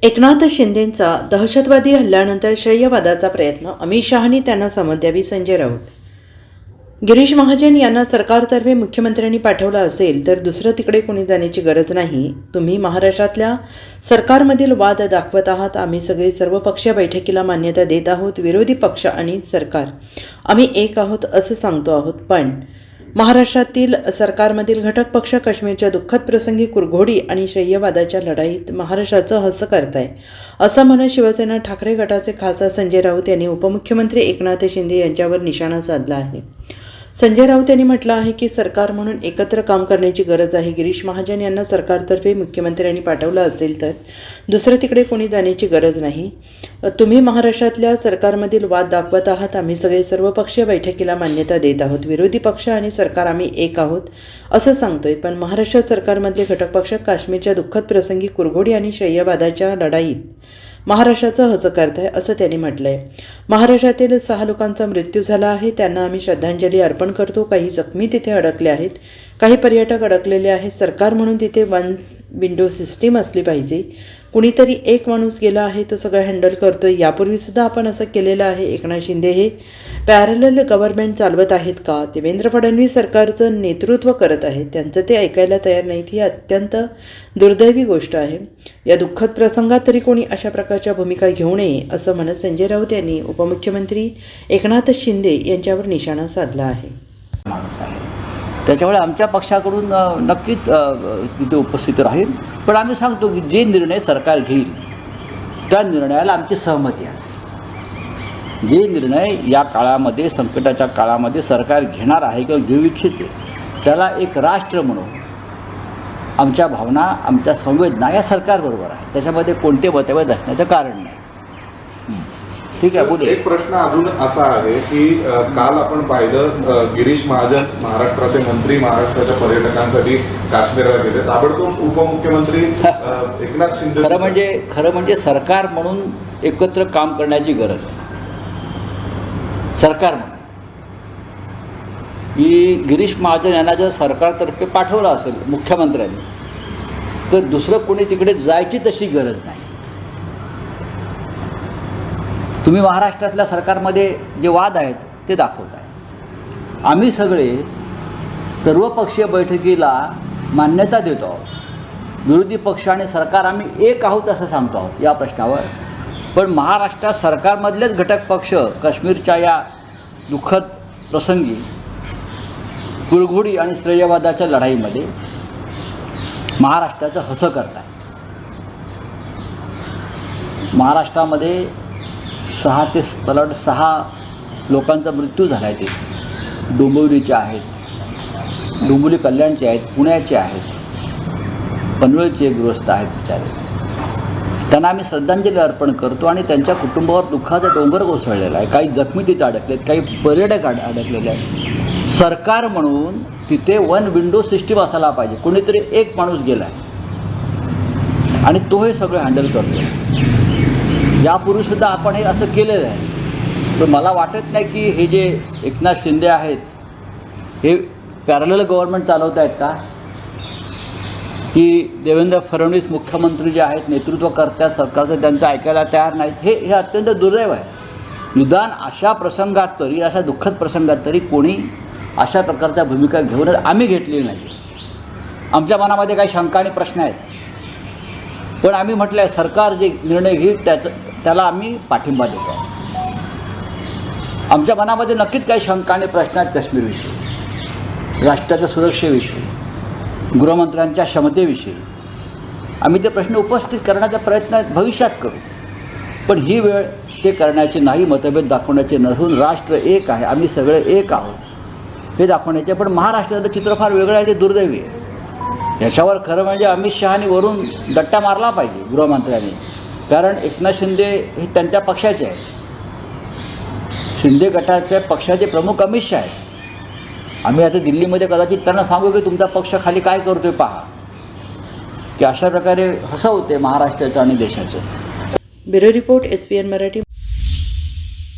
एकनाथ शिंदेंचा दहशतवादी हल्ल्यानंतर श्रेयवादाचा प्रयत्न अमित शहानी त्यांना समज द्यावी. संजय राऊत. गिरीश महाजन यांना सरकारतर्फे मुख्यमंत्र्यांनी पाठवलं असेल तर दुसरं तिकडे कोणी जाण्याची गरज नाही. तुम्ही महाराष्ट्रातल्या सरकारमधील वाद दाखवत आहात. आम्ही सगळे सर्वपक्षीय बैठकीला मान्यता देत आहोत. विरोधी पक्ष आणि सरकार आम्ही एक आहोत असं सांगतो आहोत. पण महाराष्ट्रातील सरकारमधील घटक पक्ष काश्मीरच्या दुःखद प्रसंगी कुरघोडी आणि श्रेयवादाच्या लढाईत महाराष्ट्राचं हसं करताय असं म्हणत शिवसेना ठाकरे गटाचे खासदार संजय राऊत यांनी उपमुख्यमंत्री एकनाथ शिंदे यांच्यावर निशाणा साधला आहे. संजय राऊत यांनी म्हटलं आहे की सरकार म्हणून एकत्र काम करण्याची गरज आहे. गिरीश महाजन यांना सरकारतर्फे मुख्यमंत्र्यांनी पाठवलं असेल तर दुसरं तिकडे कोणी जाण्याची गरज नाही. तुम्ही महाराष्ट्रातल्या सरकारमधील वाद दाखवत आहात. आम्ही सगळे सर्वपक्षीय बैठकीला मान्यता देत आहोत. विरोधी पक्ष आणि सरकार आम्ही एक आहोत असं सांगतोय. पण महाराष्ट्र सरकारमधले घटक पक्ष काश्मीरच्या दुःखद प्रसंगी कुरघोडी आणि श्रेयवादाच्या लढाईत महाराष्ट्राचं हसं करत आहे असं त्यांनी म्हटलं आहे. महाराष्ट्रातील 6 लोकांचा मृत्यू झाला आहे. त्यांना आम्ही श्रद्धांजली अर्पण करतो. काही जखमी तिथे अडकले आहेत. काही पर्यटक अडकलेले आहेत. सरकार म्हणून तिथे 1 विंडो सिस्टीम असली पाहिजे. कुणीतरी एक माणूस गेला आहे तो सगळं हँडल करतोय. यापूर्वीसुद्धा आपण असं केलेलं आहे. एकनाथ शिंदे हे पॅरलल गव्हर्नमेंट चालवत आहेत का? देवेंद्र फडणवीस सरकारचं नेतृत्व करत आहेत. त्यांचं ते ऐकायला तयार नाहीत. ही अत्यंत दुर्दैवी गोष्ट आहे. या दुःखद प्रसंगात तरी कोणी अशा प्रकारच्या भूमिका घेऊ नये असं म्हणत संजय राऊत यांनी उपमुख्यमंत्री एकनाथ शिंदे यांच्यावर निशाणा साधला आहे. त्याच्यामुळे आमच्या पक्षाकडून नक्कीच तिथे उपस्थित राहील. पण आम्ही सांगतो की जे निर्णय सरकार घेईल त्या निर्णयाला आमची सहमती असेल. जे निर्णय या काळामध्ये संकटाच्या काळामध्ये सरकार घेणार आहे किंवा घेऊ इच्छिते त्याला एक राष्ट्र म्हणून आमच्या भावना आमच्या संवेदना या सरकारबरोबर आहे. त्याच्यामध्ये कोणते मतभेद असण्याचं कारण नाही. ठीक आहे. बोले. एक प्रश्न अजून असा आहे की काल आपण पाहिलं गिरीश महाजन महाराष्ट्राचे मंत्री महाराष्ट्राच्या पर्यटकांसाठी काश्मीरला गेले. ताबडतोब उपमुख्यमंत्री एकनाथ शिंदे. खरं म्हणजे सरकार म्हणून एकत्र काम करण्याची गरज आहे. सरकार म्हणून की गिरीश महाजन यांना जर सरकारतर्फे पाठवलं असेल मुख्यमंत्र्यांनी तर दुसरं कोणी तिकडे जायची तशी गरज नाही. तुम्ही महाराष्ट्रातल्या सरकारमध्ये जे वाद आहेत ते दाखवताय. आम्ही सगळे सर्वपक्षीय बैठकीला मान्यता देतो आहोत. विरोधी पक्ष आणि सरकार आम्ही एक आहोत असं सांगतो आहोत या प्रश्नावर. पण महाराष्ट्रात सरकारमधलेच घटक पक्ष काश्मीरच्या या दुःखद प्रसंगी कुरघोडी आणि श्रेयवादाच्या लढाईमध्ये महाराष्ट्राचं हसं करताय. महाराष्ट्रामध्ये 6 लोकांचा मृत्यू झाला आहे. ते डोंबिवलीचे आहेत, डोंबिवली कल्याणचे आहेत, पुण्याचे आहेत, पनवेलचे ग्रस्त आहेत बिचारे. त्यांना आम्ही श्रद्धांजली अर्पण करतो आणि त्यांच्या कुटुंबावर दुःखाचा डोंगर कोसळलेला आहे. काही जखमी तिथे अडकलेत, काही पर्यटक अडकलेले आहेत. सरकार म्हणून तिथे 1 विंडो सिस्टीम असायला पाहिजे. कोणीतरी एक माणूस गेला आहे आणि तो हे सगळं हँडल करतो. यापूर्वीसुद्धा आपण हे असं केलेलं आहे. पण मला वाटत नाही की हे जे एकनाथ शिंदे आहेत हे पॅरलल गव्हर्नमेंट चालवत आहेत का? की देवेंद्र फडणवीस मुख्यमंत्री जे आहेत नेतृत्व करत्या सरकारचं त्यांचं ऐकायला तयार नाहीत. हे अत्यंत दुर्दैव आहे. निदान अशा प्रसंगात तरी अशा दुःखद प्रसंगात तरी कोणी अशा प्रकारच्या भूमिका घेऊन आम्ही घेतलेली नाही. आमच्या मनामध्ये काही शंका आणि प्रश्न आहेत. पण आम्ही म्हटलं आहे सरकार जे निर्णय घेईल त्याला आम्ही पाठिंबा देतो. आमच्या मनामध्ये नक्कीच काही शंका आणि प्रश्न आहेत काश्मीरविषयी, राष्ट्राच्या सुरक्षेविषयी, गृहमंत्र्यांच्या क्षमतेविषयी. आम्ही ते प्रश्न उपस्थित करण्याचा प्रयत्न भविष्यात करू. पण ही वेळ ते करण्याची नाही. मतभेद दाखवण्याचे नसून राष्ट्र एक आहे, आम्ही सगळे एक आहोत हे दाखवण्याचे. पण महाराष्ट्राचं चित्र फार वेगळं आहे. ते दुर्दैवी आहे. याच्यावर खरं म्हणजे अमित शहानी वरून दट्टा मारला पाहिजे गृहमंत्र्यांनी. कारण एकनाथ शिंदे हे त्यांच्या पक्षाचे आहेत. शिंदे गटाच्या पक्षाचे प्रमुख अमित शहा आहेत. आम्ही आता दिल्लीमध्ये कदाचित त्यांना सांगू की तुमचा पक्ष खाली काय करतोय पहा, की अशा प्रकारे हसवते महाराष्ट्राचं आणि देशाचं. Bureau report SPN Marathi.